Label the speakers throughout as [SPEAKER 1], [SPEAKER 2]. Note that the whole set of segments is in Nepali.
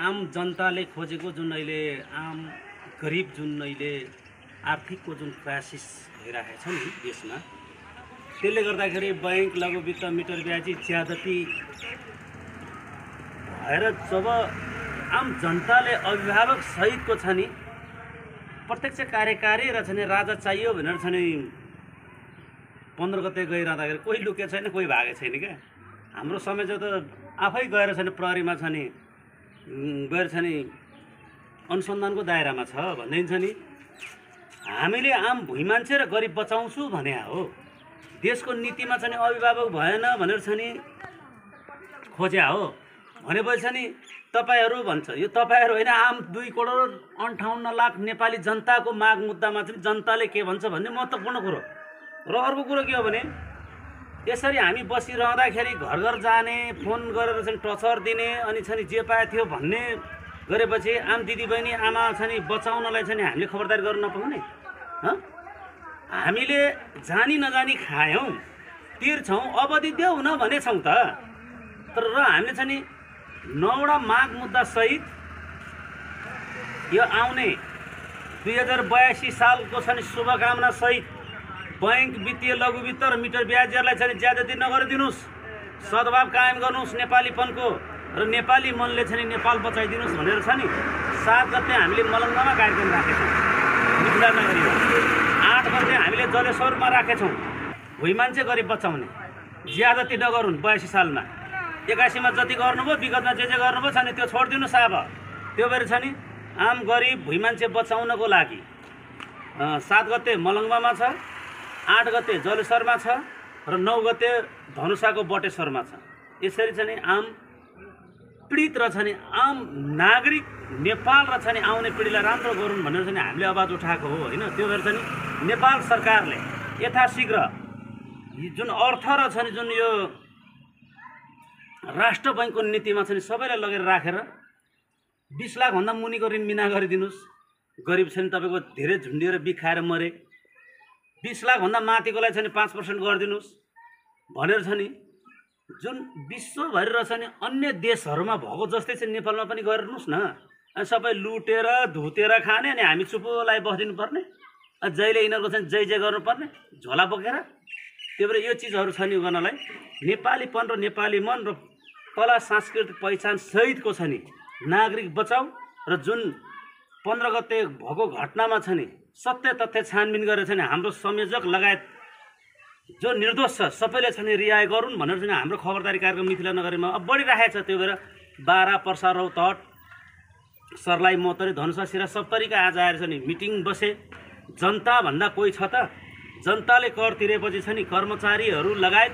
[SPEAKER 1] आम जनताले खोजेको जुन अहिले आम गरिब जुन अहिले आर्थिकको जुन क्राइसिस भइरहेको छ नि देशमा, त्यसले गर्दाखेरि बैंक लघु वित्त मिटर ब्याजी ज्यादती भएर जब आम जनताले अभिभावक सहितको छ नि प्रत्यक्ष कार्यकारी र छ नि राजा चाहियो भनेर छ नि 15 गते गइरहँदाखेरि कोही लुकेको छैन, कोही भागेको छैन क्या। हाम्रो समझ त आफै गएर छ नि प्रहरीमा छ नि गएर छ नि अनुसन्धानको दायरामा छ भनिन्छ नि। हामीले आम भुइँ मान्छे र गरिब बचाउँछु भने हो, देशको नीतिमा छ नि अभिभावक भएन भनेर छ नि खोज्या हो भनेपछि छ नि तपाईहरू भन्छ, यो तपाईहरू होइन, आम 2,58,00,000 नेपाली जनताको माग मुद्दामा चाहिँ जनताले के भन्छ भन्ने महत्त्वपूर्ण कुरो। र अर्को कुरो के हो भने यसरी हामी बसिरहँदाखेरि घर घर जाने, फोन गरेर चाहिँ टचर दिने, अनि छ नि जे पाए थियो भन्ने गरेपछि आम दिदीबहिनी आमा छ नि बचाउनलाई छ नि हामीले खबरदारी गर्न नपाउने। हामीले जानी नजानी खायौँ, तिर्छौँ, अवधि देऊ न भनेछौँ त। तर र हामीले छ नि 9वटा माग मुद्दा सहित यो आउने 2082 सालको छ नि शुभकामना सहित बैंक वित्तीय लघु वित्त र मिटर ब्याजहरूलाई छ नि ज्यादती नगरिदिनुस्, सद्भाव कायम गर्नुहोस् नेपालीपनको, र नेपाली मनले छ नि नेपाल बचाइदिनुहोस् भनेर छ नि 7 गते हामीले मलङ्गामा कार्यक्रम राखेछौँ, मिथिला नगरीमा। 8 गते हामीले जलेश्वरमा राखेछौँ, भुइँ मान्छे गरिब बचाउने, ज्यादती नगरून्। 82 सालमा 81 मा जति गर्नुभयो, विगतमा जे गर्नुभयो छ नि त्यो छोडिदिनुहोस्। अब त्यो भएर छ नि आम गरिब भुइँ मान्छे बचाउनको लागि 7 गते मलङ्गामा छ, 8 गते जलेश्वरमा छ, र 9 गते धनुषाको बटेश्वरमा छ। यसरी छ नि आम पीडित र छ नि आम नागरिक नेपाल र छ नि आउने पिँढीलाई राम्रो गरून् भनेर चाहिँ हामीले आवाज उठाएको हो होइन। त्यो भएर चाहिँ नेपाल सरकारले यथाशीघ्र जुन अर्थ र छ नि जुन यो राष्ट्र बैंकको नीतिमा छ नि सबैलाई लगेर राखेर 20 लाख भन्दा मुनिको ऋण बिना गरिदिनुस्। गरिब छ नि तपाईँको धेरै झुन्डिएर बिखाएर मरे, 20 लाख भन्दा माथिकोलाई छ नि 5% गरिदिनुस् भनेर छ नि जुन विश्वभरि रहेछ नि अन्य देशहरूमा भएको जस्तै चाहिँ नेपालमा पनि गरिदिनुस् न। अनि सबै लुटेर धुतेर खाने, अनि हामी चुपोलाई बसिदिनु पर्ने, जहिले यिनीहरूको चाहिँ जय जय गर्नुपर्ने झोला बोकेर। त्यो भएर यो चिजहरू छ नि गर्नलाई नेपालीपन र नेपाली मन र कला सांस्कृतिक पहिचान सहितको छ नि नागरिक बचाउ, र जुन 15 गते भएको घटनामा छ नि सत्य तथ्य छानबिन गरेर छ नि हाम्रो संयोजक लगायत जो निर्दोष छ सबैले छ नि रिहाई गरून् भनेर चाहिँ हाम्रो खबरदारी कार्यक्रम मिथिला नगरीमा अब बढिरहेको छ। त्यो भएर बारा, पर्सा, रौतहट, सर्लाही, मोतरी, धनुषा, सिरा, सप्तरीका आज आएर छ नि मिटिङ बसे। जनता भन्दा कोही छ त? जनताले कर तिरेपछि छ नि कर्मचारीहरू लगायत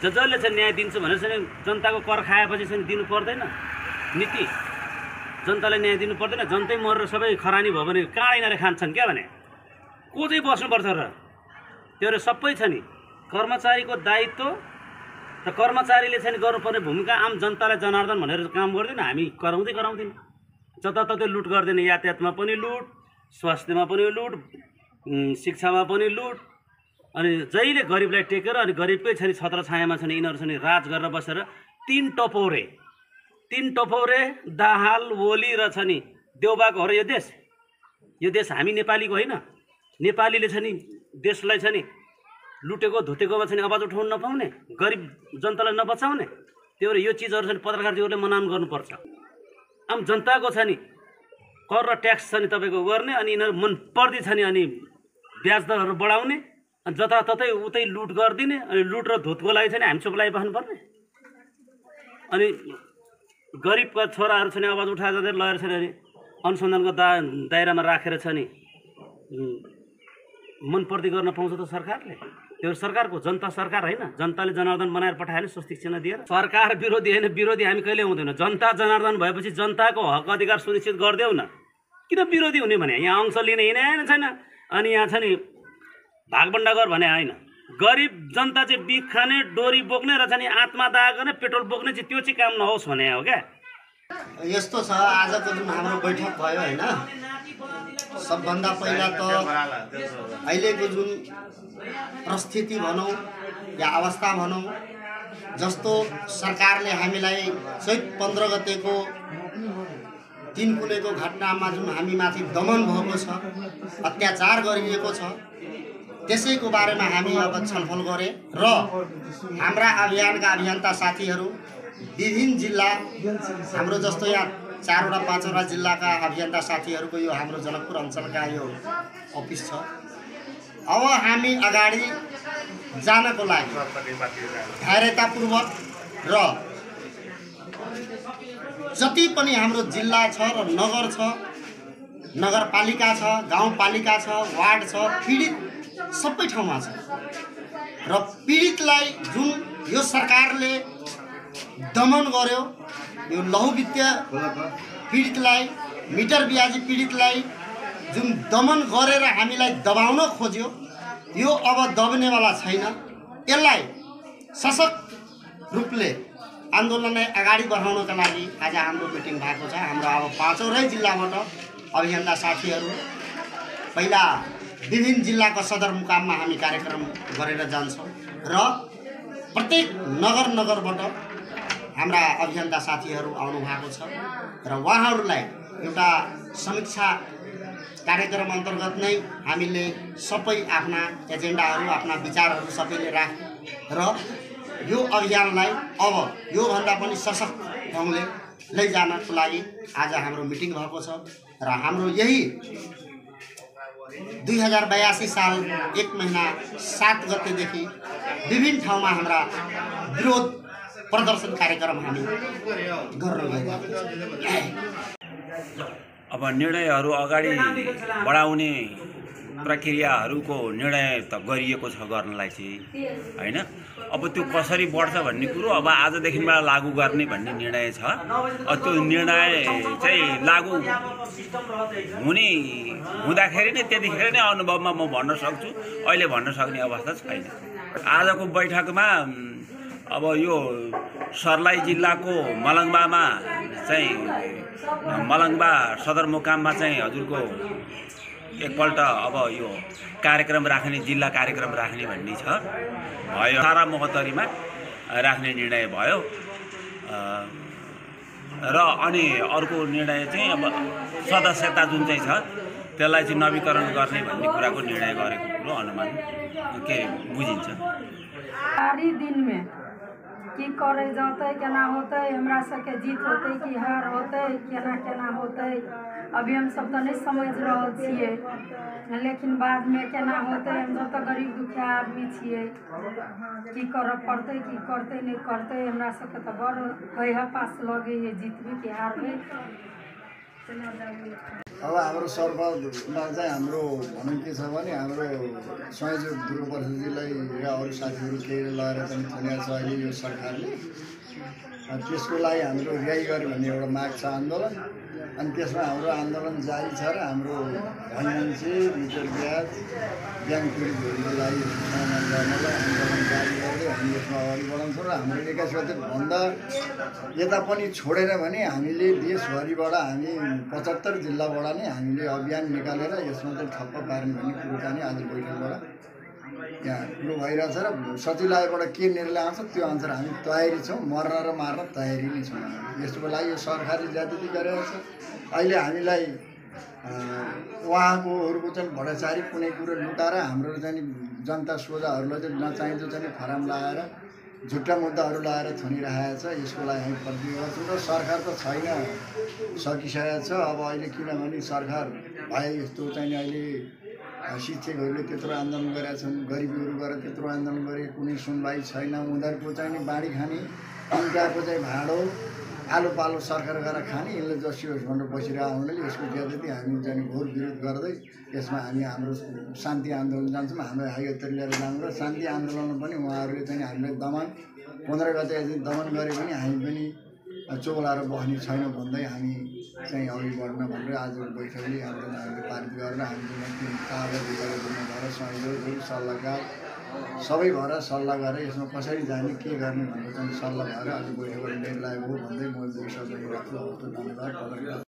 [SPEAKER 1] जसले चाहिँ न्याय दिन्छ भनेर चाहिँ जनताको कर खाएपछि चाहिँ दिनु पर्दैन नीति, जनतालाई न्याय दिनु पर्दैन। जनतै मरेर सबै खरानी भयो भने कहाँ यिनीहरूले खान्छन् क्या भने को चाहिँ बस्नुपर्छ र? त्यो भएर सबै छ नि कर्मचारीको दायित्व र कर्मचारीले चाहिँ गर्नुपर्ने भूमिका आम जनतालाई जनार्दन भनेर काम गर्दैन। हामी गराउँदैनौँ, जताततै लुट गर्दैन, यातायातमा पनि लुट, स्वास्थ्यमा पनि लुट, शिक्षामा पनि लुट, अनि जहिले गरिबलाई टेकेर अनि गरिबकै छ नि छत्र छायामा छ नि यिनीहरू छ नि राज गरेर बसेर 3 टपौरे दाहाल ओली र छ नि देउबाको हो र यो देश हामी नेपालीको होइन। नेपालीले छ नि देशलाई छ नि लुटेको धुतेकोमा छ नि आवाज उठाउन नपाउने, गरिब जनतालाई नबचाउने। त्यो भएर यो चिजहरू छ नि पत्रकारजीहरूले मनन गर्नुपर्छ। आम जनताको छ नि कर र ट्याक्स छ नि तपाईँको गर्ने, अनि यिनीहरू मन पर्दी छ नि अनि ब्याज दरहरू बढाउने, अनि जताततै उतै लुट गरिदिने, अनि लुट र धुतको लागि छ नि हामी चुप लागिबस्नुपर्ने। अनि गरिबका छोराहरू छ नि आवाज उठाएर जाँदै लगेर छ नि अनुसन्धानको दायरामा राखेर छ नि मनपर्दी गर्न पाउँछ त सरकारले? त्यो सरकारको जनता सरकार होइन, जनताले जनार्दन बनाएर पठाएन स्वस्तिक चिन्ह दिएर। सरकार विरोधी होइन, विरोधी हामी कहिले हुँदैन। जनता जनार्दन भएपछि जनताको हक अधिकार सुनिश्चित गरिदेऊ न। किन विरोधी हुने भने यहाँ अंश लिने हिँडेन छैन, अनि यहाँ छ नि भागबन्डा गर भने होइन। गरिब जनता चाहिँ बिख खाने, डोरी बोक्ने र चाहिँ आत्मा दाह गर्ने, पेट्रोल बोक्ने चाहिँ त्यो चाहिँ काम नहोस् भने हो क्या।
[SPEAKER 2] यस्तो छ आजको जुन हाम्रो बैठक भयो होइन, सबभन्दा पहिला त अहिलेको जुन परिस्थिति भनौँ या अवस्था भनौँ, जस्तो सरकारले हामीलाई चैत 15 गतेको तिनकुलेको घटनामा जुन हामीमाथि दमन भएको छ, अत्याचार गरिएको छ, त्यसैको बारेमा हामी अब छलफल गरे र हाम्रा अभियानका अभियन्ता साथीहरू विभिन्न जिल्ला, हाम्रो जस्तो यहाँ 4 वटा 5 वटा जिल्लाका अभियन्ता साथीहरूको यो हाम्रो जनकपुर अञ्चलका यो अफिस छ। अब हामी अगाडि जानको लागि धैर्यतापूर्वक र जति पनि हाम्रो जिल्ला छ र नगर छ, नगरपालिका छ, गाउँपालिका छ, वार्ड छ, पीडित सबै ठाउँमा छ र पीडितलाई जुन यो सरकारले दमन गर्यो, यो लहुवित्तीय पीडितलाई, मिटर ब्याजी पीडितलाई जुन दमन गरेर हामीलाई दबाउन खोज्यो, यो अब दब्नेवाला छैन। यसलाई सशक्त रूपले आन्दोलनलाई अगाडि बढाउनका लागि आज हाम्रो मिटिङ भएको छ। हाम्रो अब 5 वटै जिल्लाबाट अभियन्ता साथीहरू पहिला विभिन्न जिल्लाको सदरमुकाममा हामी कार्यक्रम गरेर जान्छौँ र प्रत्येक नगरबाट हाम्रा अभियन्ता साथीहरू आउनु भएको छ र उहाँहरूलाई एउटा समीक्षा कार्यक्रम अन्तर्गत नै हामीले सबै आफ्ना एजेन्डाहरू, आफ्ना विचारहरू सबैले राख्यौँ र यो अभियानलाई अब योभन्दा पनि सशक्त ढङ्गले लैजानको लागि आज हाम्रो मिटिङ भएको छ र हाम्रो यही 2082 साल 1 महिना 7 गतेदेखि विभिन्न ठाउँमा हाम्रा विरोध प्रदर्शन कार्यक्रम हामी गर्न गइरहेका
[SPEAKER 3] अब निर्णयहरू अगाडि बढाउने प्रक्रियाहरूको निर्णय त गरिएको छ गर्नलाई चाहिँ, हैन? अब त्यो कसरी बढ्छ भन्ने कुरो अब आजदेखिबाट लागू गर्ने भन्ने निर्णय छ। त्यो निर्णय चाहिँ लागू हुँदाखेरि नै त्यतिखेर नै अनुभवमा म भन्न सक्छु, अहिले भन्न सक्ने अवस्था छैन। आजको बैठकमा अब यो सर्लाही जिल्लाको मलङ्बामा चाहिँ मलङ्बा सदरमुकाममा चाहिँ हजुरको एकपल्ट अब यो कार्यक्रम राख्ने, जिल्ला कार्यक्रम राख्ने भन्ने छ भयो। सारा महोत्तरीमा राख्ने निर्णय भयो र अनि अर्को निर्णय चाहिँ अब सदस्यता जुन चाहिँ छ त्यसलाई चाहिँ नवीकरण गर्ने भन्ने कुराको निर्णय गरेको कुरो अनुमान के बुझिन्छ।
[SPEAKER 4] की करे जाते, केना होते, हमरा सबके जीत होते कि हार होते, केना होते, अभी हम सब तो नहीं समझ रहे छिए, लेकिन बाद में केना होते, हम सब तो गरीब दुखिया आदमी छिए, की करे पड़ते, की करते नहीं करते, हमरा सबके तो बड़ है पास लगे ये जीतबे कि हारबे।
[SPEAKER 5] अब हाम्रो सर्वमा चाहिँ हाम्रो भनौँ के छ भने हाम्रो संयोजक ध्रुव प्रसादजीलाई र अरू साथीहरू केही लगाएर चाहिँ थुनेको छ अहिले यो सरकारले। त्यसको लागि हाम्रो रिहाई गर्यो भन्ने एउटा माग छ आन्दोलन। अनि त्यसमा हाम्रो आन्दोलन जारी छ र हाम्रो धनी मान्छे, मिटर ब्याज, ब्याङ्क पीडितहरूको लागि समाधान गर्नलाई आन्दोलन जारी गर्दै हामी यसमा अगाडि बढाउँछौँ र हाम्रो 21 गतेभन्दा यता पनि छोडेन भने हामीले देशभरिबाट हामी 75 जिल्लाबाट नै हामीले अभियान निकालेर यसमा चाहिँ ठप्प पार्ने भन्ने कुरो चाहिँ आज बैठकबाट यहाँ कुरो भइरहेछ र सचिवालयबाट के निर्णय आउँछ त्यो अनुसार हामी तयारी छौँ, मर्न र मार्न तयारी नै छौँ। यसको लागि यो सरकारले ज्यादती गरेको छ। अहिले हामीलाई उहाँकोहरूको चाहिँ भ्रष्टाचारी कुनै कुरो लुकाएर हाम्रो चाहिँ जनता सोझाहरूलाई चाहिँ नचाहिँदो चाहिँ फराम लगाएर झुट्टा मुद्दाहरू लगाएर थुनिरहेको छ। यसको लागि हामी प्रतिक्रिया गर्छौँ र सरकार त छैन, सकिसकेको छ। अब अहिले किनभने सरकार भए यस्तो चाहिँ अहिले शिक्षकहरूले त्यत्रो आन्दोलन गरेका छन्, गरिबीहरू गरेर त्यत्रो आन्दोलन गरे, कुनै सुनवाई छैन। उनीहरूको चाहिँ बाँडी खाने, इन्टाको चाहिँ भाँडो आलो पालो सरकार गरेर खाने, यसले जसियोस् भनेर बसिरहेको हुनाले यसको ज्यादती हामी चाहिँ घोर विरोध गर्दै यसमा हामी हाम्रो शान्ति आन्दोलन जान्छौँ। हाम्रो हाइवेतिर लिएर जान्छौँ र शान्ति आन्दोलनमा पनि उहाँहरूले चाहिँ हामीलाई दमन 15 गते दमन गरे पनि हामी पनि चोलाएर बस्ने छैन भन्दै हामी चाहिँ अघि बढ्न भनेर आजको बैठकले हामीले पारित गरेर हामीले भएर सहयोगहरू सल्लाहकार सबै भएर सल्लाह गरेर यसमा कसरी जाने के गर्ने भनेर चाहिँ सल्लाह भएर आज बैठकबाट निर्णय हो भन्दै म दुई शब्द राख्छु। धन्यवाद।